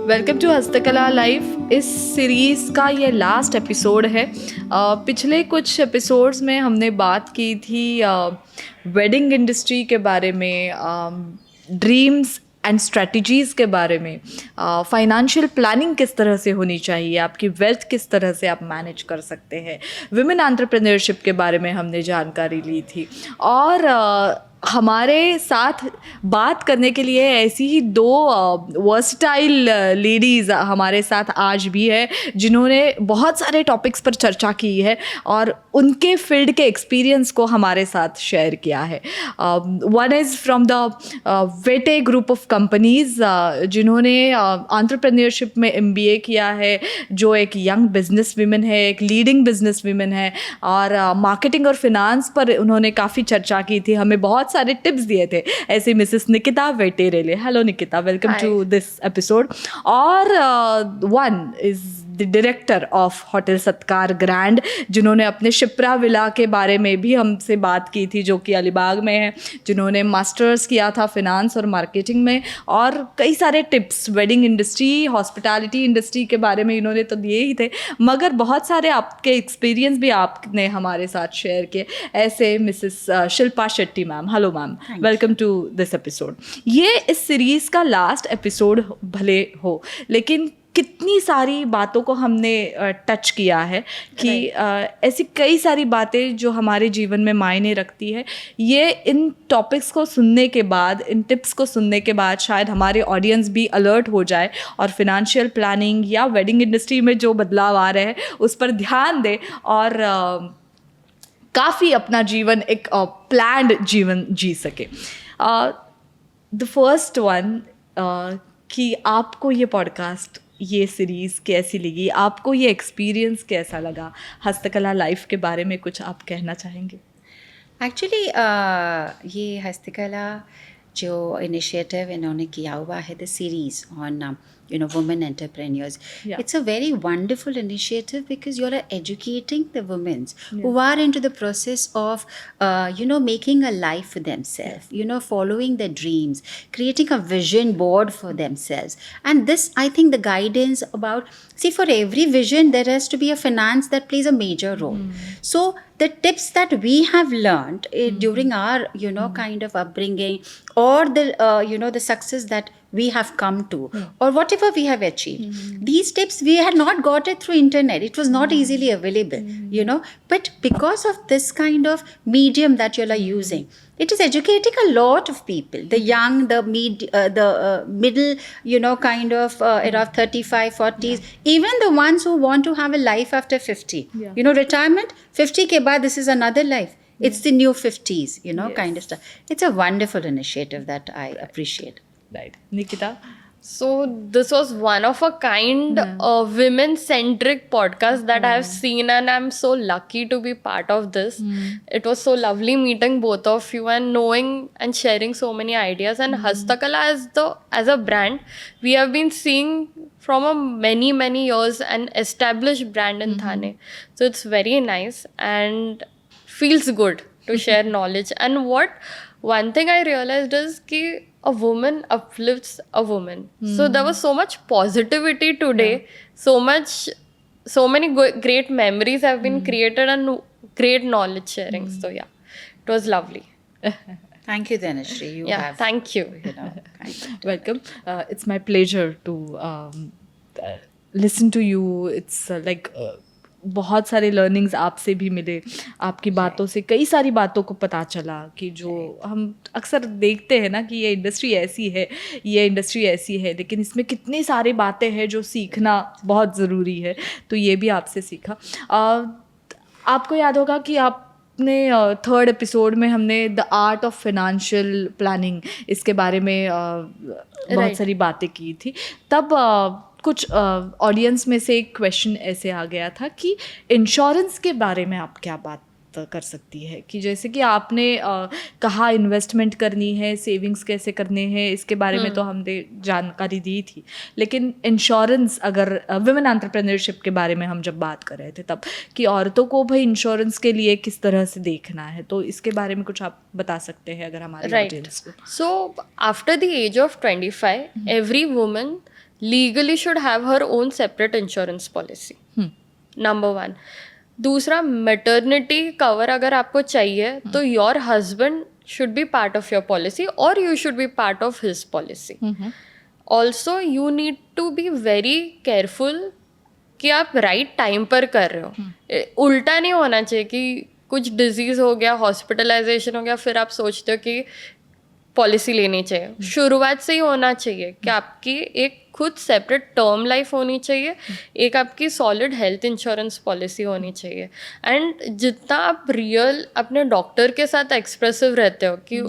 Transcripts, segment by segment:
Welcome to हस्तकला life. इस series का ये लास्ट एपिसोड है। पिछले कुछ एपिसोड्स में हमने बात की थी वेडिंग इंडस्ट्री के बारे में, ड्रीम्स एंड स्ट्रेटजीज़ के बारे में, फाइनेंशियल प्लानिंग किस तरह से होनी चाहिए, आपकी वेल्थ किस तरह से आप मैनेज कर सकते हैं, विमेन एंटरप्रेन्योरशिप के बारे में हमने जानकारी ली थी। और हमारे साथ बात करने के लिए ऐसी ही दो वर्सटाइल लेडीज़ हमारे साथ आज भी है, जिन्होंने बहुत सारे टॉपिक्स पर चर्चा की है और उनके फील्ड के एक्सपीरियंस को हमारे साथ शेयर किया है। वन इज़ फ्रॉम द वेटे ग्रुप ऑफ कंपनीज़, जिन्होंने एंटरप्रेन्योरशिप में MBA किया है, जो एक यंग बिजनेस वीमेन है, एक लीडिंग बिजनेस वीमेन है, और मार्केटिंग और फिनांस पर उन्होंने काफ़ी चर्चा की थी, हमें बहुत सारे टिप्स दिए थे। ऐसे मिसेस निकिता वेटेरेले। Hello Nikita, welcome to this episode. और one is the director of hotel Satkar grand, जिन्होंने अपने शिप्रा विला के बारे में भी हमसे बात की थी, जो कि अलीबाग में है, जिन्होंने मास्टर्स किया था फिनांस और मार्केटिंग में, और कई सारे tips wedding industry, hospitality industry के बारे में इन्होंने तो दिए ही थे, मगर बहुत सारे आपके एक्सपीरियंस भी आपने हमारे साथ शेयर किए। ऐसे Mrs Shilpa Shetty ma'am, hello ma'am, welcome to this episode. ये इस सीरीज़ का लास्ट एपिसोड भले हो, लेकिन कितनी सारी बातों को हमने टच किया है कि ऐसी कई सारी बातें जो हमारे जीवन में मायने रखती है। ये इन टॉपिक्स को सुनने के बाद, इन टिप्स को सुनने के बाद शायद हमारे ऑडियंस भी अलर्ट हो जाए और फिनेंशियल प्लानिंग या वेडिंग इंडस्ट्री में जो बदलाव आ रहे हैं उस पर ध्यान दे और काफ़ी अपना जीवन एक प्लान्ड जीवन जी सके। द फर्स्ट वन, कि आपको ये पॉडकास्ट, ये सीरीज़ कैसी लगी, आपको ये एक्सपीरियंस कैसा लगा, हस्तकला लाइफ के बारे में कुछ आप कहना चाहेंगे? एक्चुअली ये हस्तकला जो इनिशिएटिव इन्होंने किया हुआ है, the series on women entrepreneurs. Yeah. It's a very wonderful initiative because you're educating the women who are into the process of, making a life for themselves, following their dreams, creating a vision board for themselves. And this, I think the guidance about, see, for every vision, there has to be a finance that plays a major role. So the tips that we have learned during our, kind of upbringing, or the success that we have come to, or whatever we have achieved, these tips we had not got it through internet. It was not easily available, but because of this kind of medium that you are using, it is educating a lot of people, the young, the middle, kind of around 35, 40s, even the ones who want to have a life after 50. Retirement, 50 ke baad, this is another life. It's the new 50s, kind of stuff. It's a wonderful initiative that I appreciate. Right. Nikita? So this was one of a kind women-centric podcast that I have seen, and I'm so lucky to be part of this. It was so lovely meeting both of you and knowing and sharing so many ideas. And Hastakala as a brand, we have been seeing from a many years an established brand in Thane. So it's very nice and feels good to share knowledge. And one thing I realized is that a woman uplifts a woman. So there was so much positivity today, so many great memories have been created and great knowledge sharing. So yeah, it was lovely. Thank you, Dhanashree. Thank you. Welcome. It's my pleasure to listen to you. It's like बहुत सारे learnings आपसे भी मिले, आपकी बातों से कई सारी बातों को पता चला कि जो हम अक्सर देखते हैं ना कि ये इंडस्ट्री ऐसी है, ये इंडस्ट्री ऐसी है, लेकिन इसमें कितनी सारी बातें हैं जो सीखना बहुत ज़रूरी है। तो ये भी आपसे सीखा। आपको याद होगा कि आपने थर्ड एपिसोड में हमने the art of financial planning, इसके बारे में बहुत सारी बातें की थी। तब कुछ ऑडियंस में से एक क्वेश्चन ऐसे आ गया था कि इंश्योरेंस के बारे में आप क्या बात कर सकती है, कि जैसे कि आपने कहा इन्वेस्टमेंट करनी है, सेविंग्स कैसे करने हैं, इसके बारे में तो हमने जानकारी दी थी, लेकिन इंश्योरेंस, अगर विमेन एंटरप्रेन्योरशिप के बारे में हम जब बात कर रहे थे तब, कि औरतों को भाई इंश्योरेंस के लिए किस तरह से देखना है, तो इसके बारे में कुछ आप बता सकते हैं अगर हमारे ऑडियंस को। So after the age of 25 every woman legally should have her own separate insurance policy. Number one. दूसरा, maternity cover अगर आपको चाहिए तो your husband should be part of your policy or you should be part of his policy. Also, you need to be very careful कि आप right time पर कर रहे हो. उल्टा नहीं होना चाहिए कि कुछ डिजीज हो गया, हॉस्पिटलाइजेशन हो गया, फिर आप सोचते हो कि पॉलिसी लेनी चाहिए. शुरुआत से ही होना चाहिए कि आपकी एक खुद सेपरेट टर्म लाइफ होनी चाहिए, एक आपकी सॉलिड हेल्थ इंश्योरेंस पॉलिसी होनी चाहिए. एंड जितना आप रियल अपने डॉक्टर के साथ एक्सप्रेसिव रहते हो कि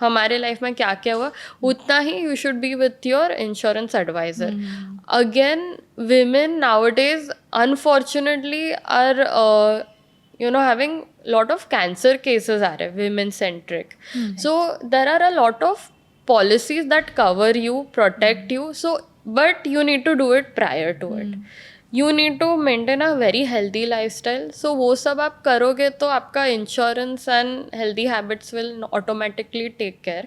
हमारे लाइफ में क्या क्या हुआ, उतना ही you should be with your insurance adviser. Again, women nowadays unfortunately are having lot of cancer cases are women centric. So there are a lot of policies that cover you, protect you, so but you need to do it prior to it. You need to maintain a very healthy lifestyle. So वो सब आप करोगे तो आपका insurance and healthy habits will automatically take care.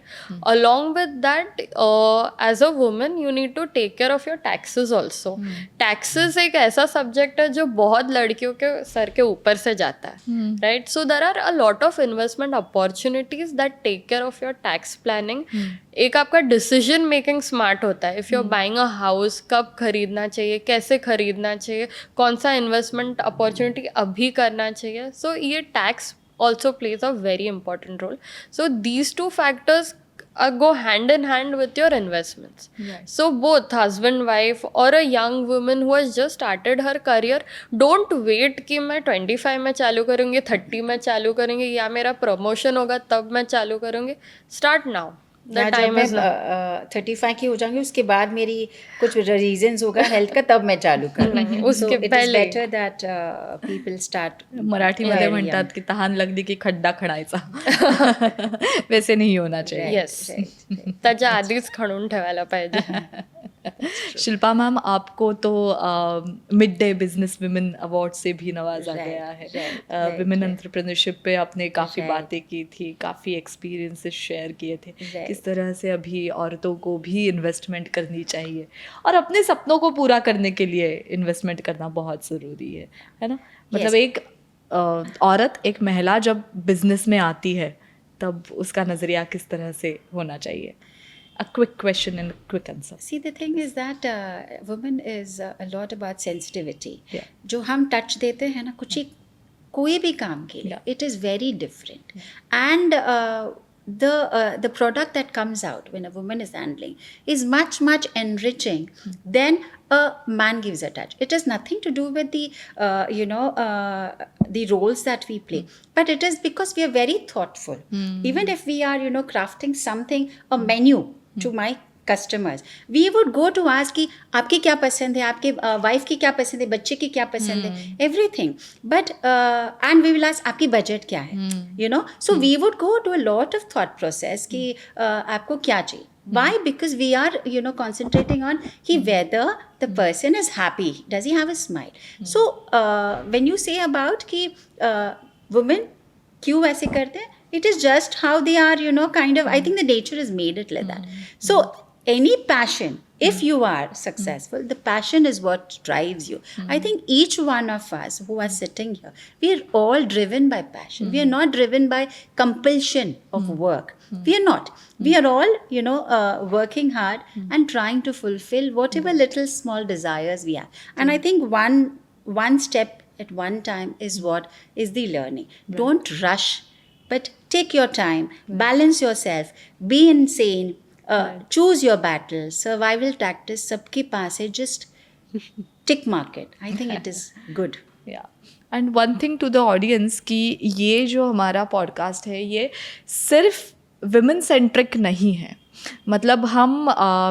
Along with that, as a woman, you need to take care of your taxes also. Taxes एक ऐसा subject है जो बहुत लड़कियों के सर के ऊपर से जाता है, right? So there are a lot of investment opportunities that take care of your tax planning. एक आपका डिसीजन मेकिंग स्मार्ट होता है. If you are buying a house, कब खरीदना चाहिए, कैसे खरीदना चाहिए, कौन सा इन्वेस्टमेंट अपॉर्चुनिटी अभी करना चाहिए. सो ये tax also plays a very important role. So these two factors go hand in hand with your investments. So both husband, wife or a young woman who has just started her career, don't wait कि मैं 25 में चालू करूँगी, 30 में चालू करूँगी, या मेरा प्रमोशन होगा तब मैं चालू करूँगी. Start now. जब मैं 35 की हो जाऊंगी उसके बाद मेरी कुछ रीजंस होगा हेल्थ का, तब मैं चालू करूँगी. उसके पहले बेटर दैट पीपल स्टार्ट. मराठीमध्ये म्हणतात की तहान लागली की खड्डा खणायचा. वैसे नहीं होना चाहिए. येस, त्याच्या आधीच खणून ठेवायला पाहिजे. शिल्पा मैम, आपको तो mid day business women award से भी नवाजा गया है. विमेन एंटरप्रेन्योरशिप पे आपने काफ़ी बातें की थी, काफ़ी एक्सपीरियंसेस शेयर किए थे. किस तरह से अभी औरतों को भी इन्वेस्टमेंट करनी चाहिए और अपने सपनों को पूरा करने के लिए इन्वेस्टमेंट करना बहुत ज़रूरी है ना. मतलब एक औरत, एक महिला जब बिजनेस में आती है तब उसका नज़रिया किस तरह से होना चाहिए. A quick question and a quick answer. See, the thing is that women is a lot about sensitivity. Yeah. जो हम टच देते हैं ना कुछ कोई भी काम के लिए, it is very different. And the product that comes out when a woman is handling is much enriching than a man gives a touch. It has nothing to do with the the roles that we play, but it is because we are very thoughtful. Even if we are crafting something, a menu to my customers, we would go to ask कि आपकी क्या पसंद है, आपके wife की क्या पसंद है, बच्चे की क्या पसंद है, everything. But and we will ask आपकी बजट क्या है, so we would go to a lot of thought process कि आपको क्या चाहिए. Why? Because we are concentrating on whether the person is happy, does he have a smile. So when you say about कि women क्यों ऐसे करते हैं, it is just how they are kind of, I think the nature has made it like that. So any passion, if you are successful, the passion is what drives you. I think each one of us who are sitting here, we are all driven by passion. We are not driven by compulsion of work. We are not. We are all working hard and trying to fulfill whatever little small desires we have. And I think one step at one time is what is the learning. Don't rush, but take your time, balance yourself, be insane, choose your battles. Survival tactics सबके पास है, just tick mark it. I think it is good. Yeah. And one thing to the audience कि ये जो हमारा podcast है ये सिर्फ women centric नहीं है. मतलब हम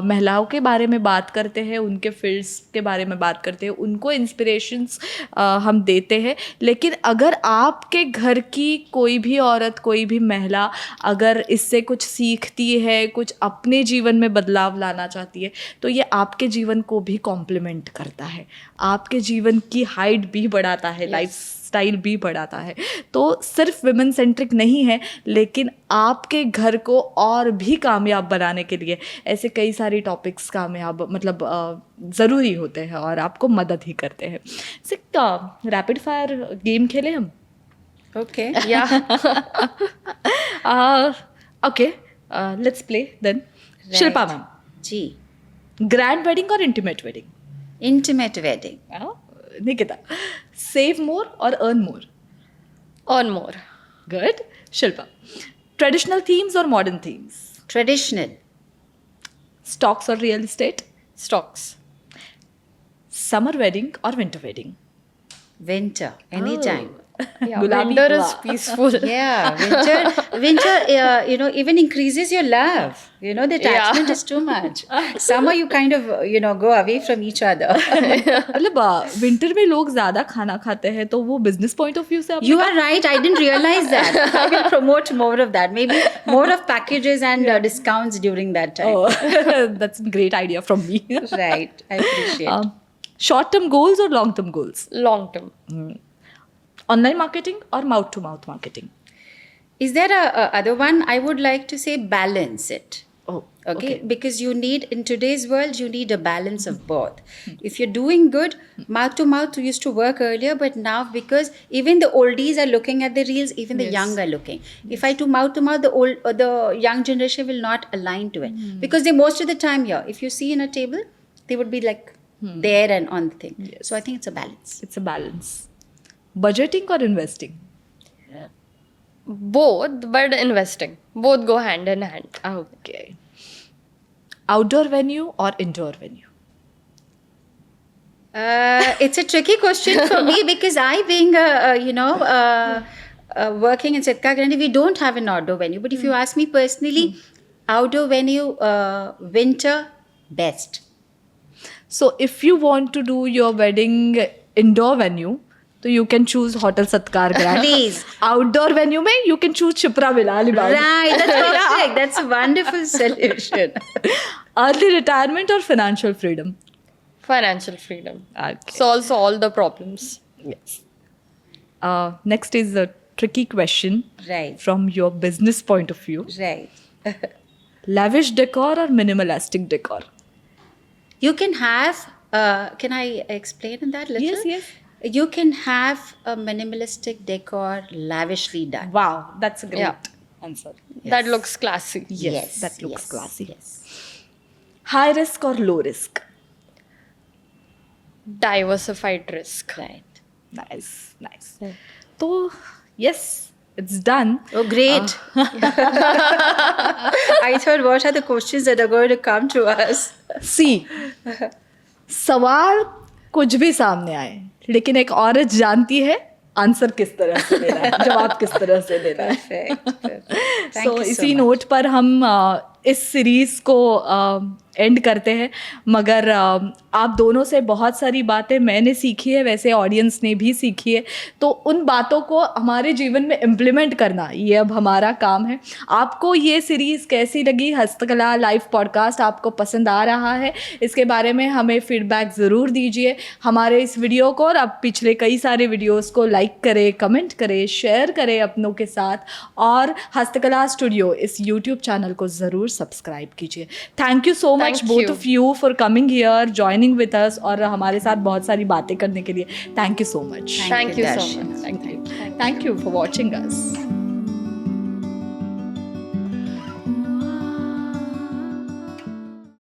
महिलाओं के बारे में बात करते हैं, उनके फील्ड्स के बारे में बात करते हैं, उनको इंस्पिरेशंस हम देते हैं. लेकिन अगर आपके घर की कोई भी औरत, कोई भी महिला अगर इससे कुछ सीखती है, कुछ अपने जीवन में बदलाव लाना चाहती है, तो ये आपके जीवन को भी कॉम्प्लीमेंट करता है, आपके जीवन की हाइट भी बढ़ाता है, लाइफ स्टाइल भी बढ़ाता है। तो सिर्फ विमेन सेंट्रिक नहीं है, लेकिन आपके घर को और भी कामयाब बनाने के लिए ऐसे कई सारे टॉपिक्स कामयाब मतलब ज़रूरी होते हैं और आपको मदद ही करते हैं। रैपिड फायर गेम खेलें हम? Okay. Yeah. Okay, let's play then. Shilpa ma'am, Gee. grand wedding or intimate wedding? Intimate wedding. Nikita, save more or earn more? On more. Good. Shilpa, traditional themes or modern themes? Traditional. Stocks or real estate? Stocks. Summer wedding or winter wedding? Winter. Anytime. Yeah, Gulabi winter is hua. peaceful. Yeah, winter, even increases your love. The attachment is too much. Summer, you kind of, go away from each other. मतलब winter में लोग ज़्यादा खाना खाते हैं, तो वो business point of view से आपने You are right. I didn't realize that. I will promote more of that. Maybe more of packages and discounts during that time. Oh, that's a great idea from me. Right. I appreciate. Short-term goals or long-term goals? Long term. Online marketing or mouth-to-mouth marketing? Is there a other one? I would like to say balance it. Oh, Okay? Because you need, in today's world, you need a balance of both. If you're doing good, mouth to mouth used to work earlier, but now because even the oldies are looking at the reels, even the young are looking. If I do mouth to mouth, the young generation will not align to it because they most of the time here. If you see in a table, they would be like there and on the thing. Yes. So I think it's a balance. It's a balance. Budgeting or investing? Both, but investing. Both go hand in hand. Okay. Outdoor venue or indoor venue? It's a tricky question for me because I, being working in Sitka Grande, we don't have an outdoor venue. But if you ask me personally, outdoor venue, winter, best. So if you want to do your wedding indoor venue, so you can choose Hotel Satkar Grand. Please. Outdoor venue में you can choose Chipra Villa Alibag. Right, that's perfect. That's a wonderful solution. Early retirement or financial freedom? Financial freedom. Okay. Solves all the problems. Yes. Next is a tricky question Right, from your business point of view. right. Lavish decor or minimalistic decor? You can have, can I explain in that little? Yes, yes. You can have a minimalistic decor lavishly done. Wow, that's a great Yeah. answer. That looks classy. Yes, that looks yes, classy. Yes. High risk or low risk? Diversified risk. Right. Nice, nice. So, yes, it's done. Oh, great. I thought, what are the questions that are going to come to us? See, सवाल कुछ भी सामने आए, लेकिन एक औरत जानती है आंसर किस तरह से देना है, जवाब किस तरह से देना है. Perfect. Thank So, you so इसी much. नोट पर हम इस सीरीज़ को एंड करते हैं, मगर आप दोनों से बहुत सारी बातें मैंने सीखी है, वैसे ऑडियंस ने भी सीखी है, तो उन बातों को हमारे जीवन में इम्प्लीमेंट करना ये अब हमारा काम है. आपको ये सीरीज़ कैसी लगी? हस्तकला लाइव पॉडकास्ट आपको पसंद आ रहा है? इसके बारे में हमें फीडबैक ज़रूर दीजिए. हमारे इस वीडियो को और अब पिछले कई सारे वीडियोज़ को लाइक करें, कमेंट करें, शेयर करें अपनों के साथ, और हस्तकला स्टूडियो इस यूट्यूब चैनल को ज़रूर सब्सक्राइब कीजिए. Thank you so much Thank both you. Of you for coming here, joining with us और हमारे साथ बहुत सारी बातें करने के लिए. Thank you so much. Thank you so Darshan. much. Thank you. Thank you for watching us.